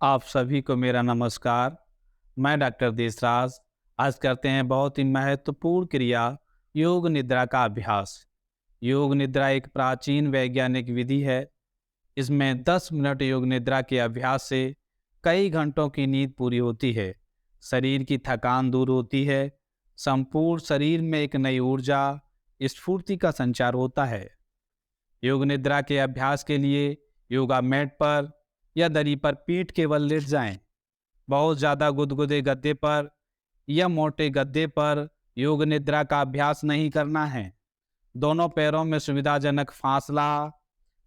आप सभी को मेरा नमस्कार। मैं डॉक्टर देसराज। आज करते हैं बहुत ही महत्वपूर्ण क्रिया, योग निद्रा का अभ्यास। योग निद्रा एक प्राचीन वैज्ञानिक विधि है। इसमें 10 मिनट योग निद्रा के अभ्यास से कई घंटों की नींद पूरी होती है। शरीर की थकान दूर होती है। संपूर्ण शरीर में एक नई ऊर्जा, स्फूर्ति का संचार होता है। योग निद्रा के अभ्यास के लिए योगा मैट पर या दरी पर पीठ केवल लेट जाएं। बहुत ज़्यादा गुदगुदे गद्दे पर या मोटे गद्दे पर योग निद्रा का अभ्यास नहीं करना है। दोनों पैरों में सुविधाजनक फासला,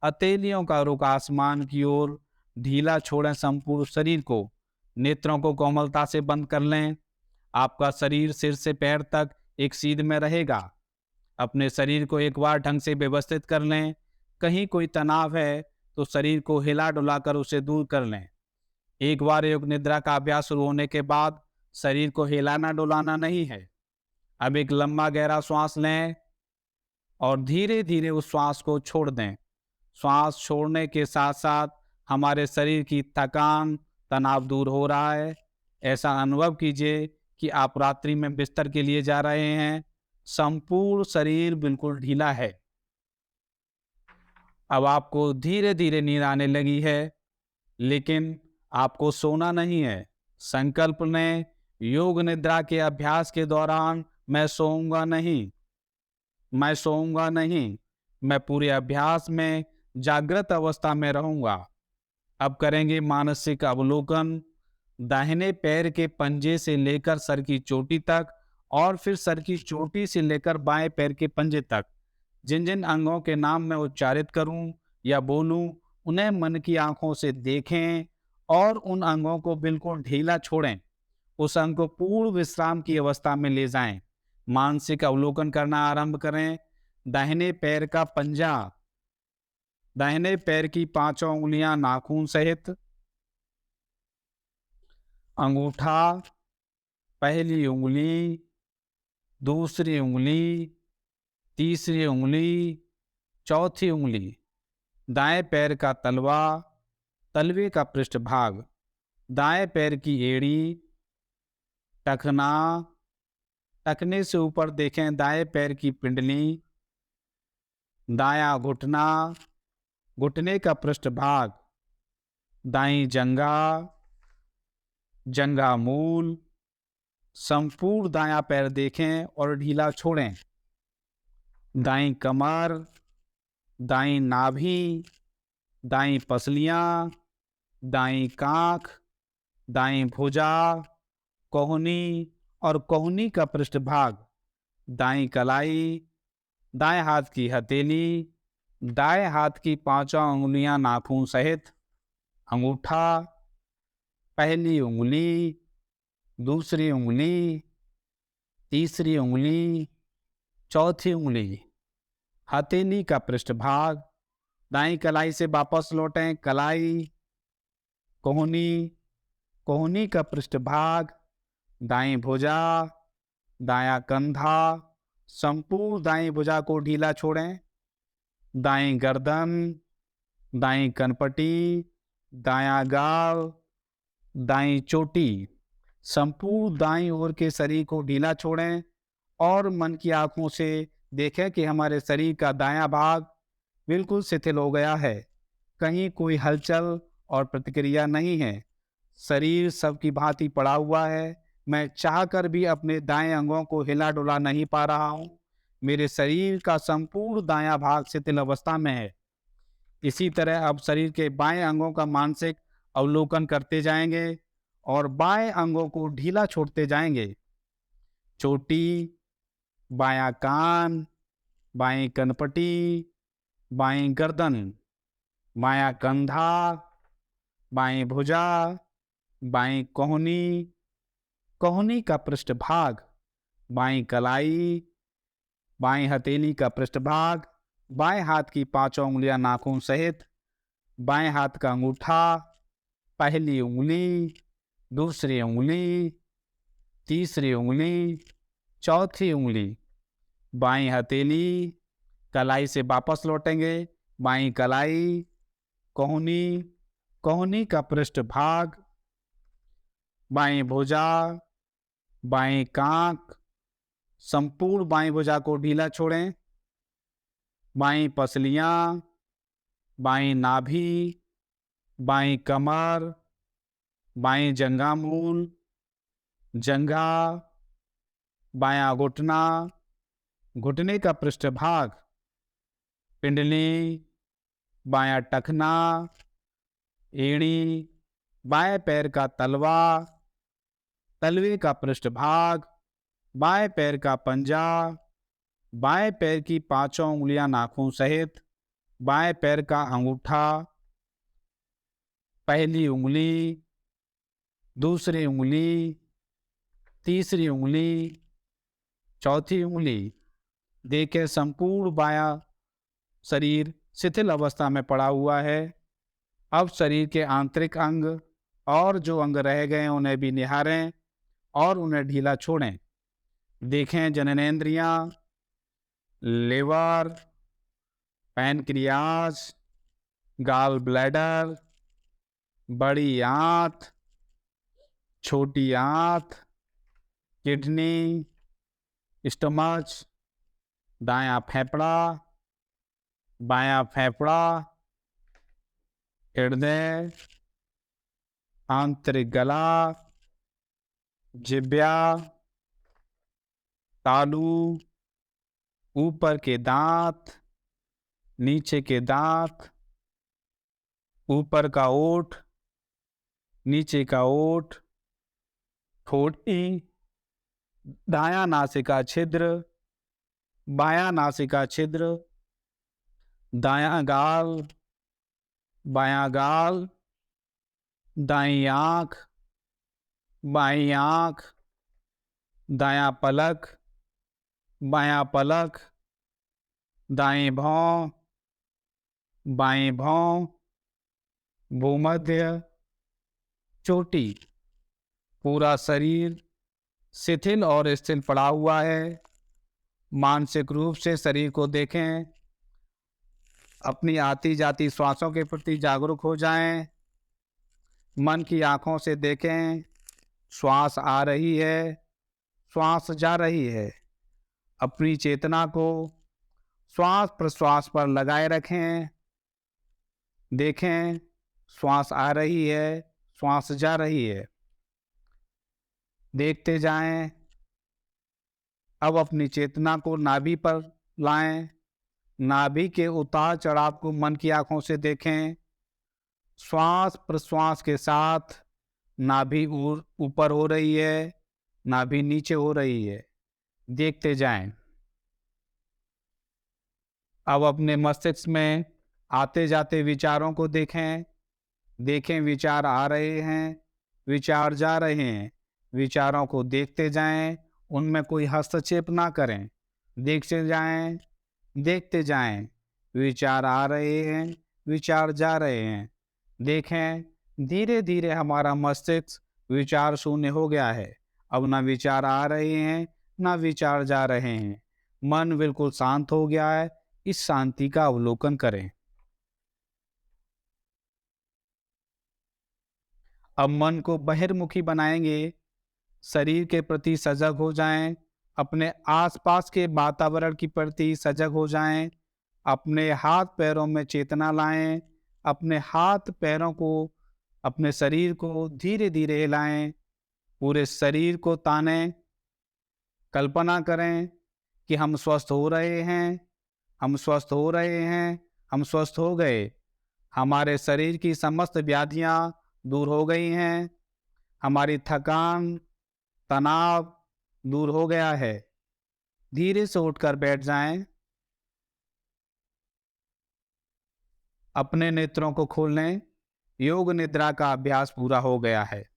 हथेलियों का रुख आसमान की ओर, ढीला छोड़ें संपूर्ण शरीर को। नेत्रों को कोमलता से बंद कर लें। आपका शरीर सिर से पैर तक एक सीध में रहेगा। अपने शरीर को एक बार ढंग से व्यवस्थित कर लें। कहीं कोई तनाव है तो शरीर को हिला डुला कर उसे दूर कर लें। एक बार योग निद्रा का अभ्यास शुरू होने के बाद शरीर को हिलाना डुलाना नहीं है। अब एक लंबा गहरा श्वास लें और धीरे धीरे उस श्वास को छोड़ दें। श्वास छोड़ने के साथ साथ हमारे शरीर की थकान, तनाव दूर हो रहा है। ऐसा अनुभव कीजिए कि आप रात्रि में बिस्तर के लिए जा रहे हैं। संपूर्ण शरीर बिल्कुल ढीला है। अब आपको धीरे धीरे नींद आने लगी है, लेकिन आपको सोना नहीं है। संकल्प लें, योग निद्रा के अभ्यास के दौरान मैं सोऊंगा नहीं, मैं सोऊंगा नहीं। मैं पूरे अभ्यास में जागृत अवस्था में रहूंगा। अब करेंगे मानसिक अवलोकन। दाहिने पैर के पंजे से लेकर सर की चोटी तक और फिर सर की चोटी से लेकर बाएं पैर के पंजे तक जिन जिन अंगों के नाम मैं उच्चारित करूं या बोलूं, उन्हें मन की आंखों से देखें और उन अंगों को बिल्कुल ढीला छोड़ें। उस अंग को पूर्ण विश्राम की अवस्था में ले जाएं। मानसिक अवलोकन करना आरंभ करें। दाहिने पैर का पंजा, दाहिने पैर की पांचों उंगलियां नाखून सहित, अंगूठा, पहली उंगली, दूसरी उंगली, तीसरी उंगली, चौथी उंगली, दाएं पैर का तलवा, तलवे का पृष्ठभाग, दाएं पैर की एड़ी, टखना, टखने से ऊपर देखें दाएं पैर की पिंडली, दायां घुटना, घुटने का पृष्ठभाग, दाईं जंघा, जंघा मूल। संपूर्ण दायां पैर देखें और ढीला छोड़ें। दाईं कमर, दाईं नाभि, दाईं पसलियां, दाईं कांख, दाईं भुजा, कोहनी और कोहनी का पृष्ठभाग, दाईं कलाई, दाएं हाथ की हथेली, दाएं हाथ की पांचों उंगलियां नाखून सहित, अंगूठा, पहली उंगली, दूसरी उंगली, तीसरी उंगली, चौथी उंगली, हथेली का पृष्ठभाग। दाईं कलाई से वापस लौटें। कलाई, कोहनी, कोहनी का पृष्ठभाग, दाईं भुजा, दायां कंधा। संपूर्ण दाईं भुजा को ढीला छोड़ें। दाईं गर्दन, दाईं कनपटी, दायां गाल, दाईं चोटी। संपूर्ण दाईं ओर के शरीर को ढीला छोड़ें और मन की आंखों से देखें कि हमारे शरीर का दायां भाग बिल्कुल शिथिल हो गया है। कहीं कोई हलचल और प्रतिक्रिया नहीं है। शरीर सबकी भांति पड़ा हुआ है। मैं चाहकर भी अपने दाएं अंगों को हिला डुला नहीं पा रहा हूँ। मेरे शरीर का संपूर्ण दायां भाग शिथिल अवस्था में है। इसी तरह अब शरीर के बाएं अंगों का मानसिक अवलोकन करते जाएंगे और बाएं अंगों को ढीला छोड़ते जाएंगे। चोटी, बायां कान, बाईं कनपटी, बाईं गर्दन, बायां कंधा, बाईं भुजा, बाईं कोहनी, कोहनी का पृष्ठभाग, बाईं कलाई, बाईं हथेली का पृष्ठभाग, बाएं हाथ की पांचों उंगलियां नाखून सहित, बाएं हाथ का अंगूठा, पहली उंगली, दूसरी उंगली, तीसरी उंगली, चौथी उंगली, बाईं हथेली, कलाई से वापस लौटेंगे। बाईं कलाई, कोहनी, कोहनी का पृष्ठभाग, बाईं भुजा, बाईं कांक, संपूर्ण बाईं भुजा को ढीला छोड़ें। बाईं पसलियां, बाईं नाभि, बाईं कमर, बाईं जंघा मूल, जंघा, बायां घुटना, घुटने का पृष्ठभाग, पिंडली, बायां टखना, एड़ी, बाएं पैर का तलवा, तलवे का पृष्ठभाग, बाएं पैर का पंजा, बाएं पैर की पांचों उंगलियां नाखून सहित, बाएं पैर का अंगूठा, पहली उंगली, दूसरी उंगली, तीसरी उंगली, चौथी उंगली। देखें संपूर्ण बायां शरीर शिथिल अवस्था में पड़ा हुआ है। अब शरीर के आंतरिक अंग और जो अंग रह गए उन्हें भी निहारें और उन्हें ढीला छोड़ें। देखें जननेंद्रियां, लिवर, पैनक्रियाज, गॉल ब्लैडर, बड़ी आंत, छोटी आंत, किडनी, स्टमच, दायां फेफड़ा, बायां फेफड़ा, हृदय, आंतरिक गला, जिब्या, तालू, ऊपर के दांत, नीचे के दांत, ऊपर का ओठ, नीचे का ओठ, ठोड़ी, दायां नासिका छिद्र, बायां नासिका छिद्र, दायां गाल, बायां गाल, दाईं आंख, बाईं आंख, दायां पलक, बायां पलक, दाएं भौं, बाएं भौं, भूमध्य, चोटी। पूरा शरीर शिथिल और स्थिर पड़ा हुआ है। मानसिक रूप से शरीर को देखें। अपनी आती जाती श्वासों के प्रति जागरूक हो जाएं। मन की आंखों से देखें, श्वास आ रही है, श्वास जा रही है। अपनी चेतना को श्वास प्रश्वास पर लगाए रखें। देखें, श्वास आ रही है, श्वास जा रही है। देखते जाएं। अब अपनी चेतना को नाभि पर लाएं। नाभि के उतार चढ़ाव को मन की आंखों से देखें। श्वास प्रश्वास के साथ नाभि ऊपर हो रही है, नाभि नीचे हो रही है। देखते जाएं। अब अपने मस्तिष्क में आते जाते विचारों को देखें। देखें, विचार आ रहे हैं, विचार जा रहे हैं। विचारों को देखते जाएं, उनमें कोई हस्तक्षेप ना करें। देखते जाएं, देखते जाएं। विचार आ रहे हैं, विचार जा रहे हैं। देखें, धीरे धीरे हमारा मस्तिष्क विचार शून्य हो गया है। अब ना विचार आ रहे हैं, ना विचार जा रहे हैं। मन बिल्कुल शांत हो गया है। इस शांति का अवलोकन करें। अब मन को बहिर्मुखी बनाएंगे। शरीर के प्रति सजग हो जाएं। अपने आसपास के वातावरण के प्रति सजग हो जाएं। अपने हाथ पैरों में चेतना लाएं। अपने हाथ पैरों को, अपने शरीर को धीरे धीरे हिलाएं। पूरे शरीर को तानें। कल्पना करें कि हम स्वस्थ हो रहे हैं, हम स्वस्थ हो रहे हैं, हम स्वस्थ हो गए। हमारे शरीर की समस्त व्याधियां दूर हो गई हैं। हमारी थकान, तनाव दूर हो गया है। धीरे से उठकर बैठ जाएं। अपने नेत्रों को खोल लें। योग निद्रा का अभ्यास पूरा हो गया है।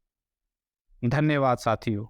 धन्यवाद साथियों।